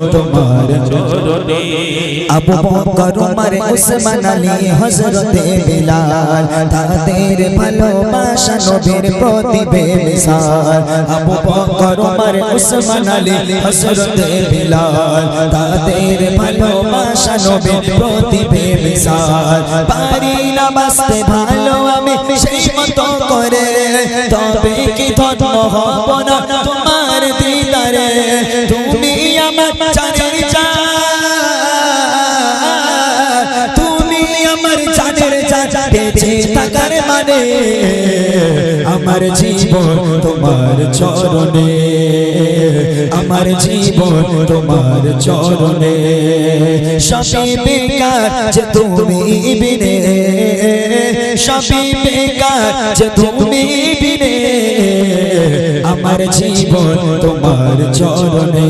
তোমার চরণে। আবু বকর ওমর উসমান আলী হযরতে বিলাল তাদের ভালোবাসা নবীর প্রতি বেমিসাল। আবু বকর ওমর উসমান আলী হযরতে বিলাল তাদের ভালোবাসা নবীর প্রতি বেমিসাল। পারি না বাঁচতে ভালো আমি সেই মতো করে, তবে কি ধন্য হব না তোমার দিদারে। তুমি আমার জানের জান, তুমি আমার জানের জান, বেঁচে থাকার মানে আমার জীবন তোমার চরণে, আমার জীবন তোমার চরণে। সবই বেকার যে তুমি বিনে, সবই বেকার যে তুমি বিনে, আমার জীবন তোমার চরণে।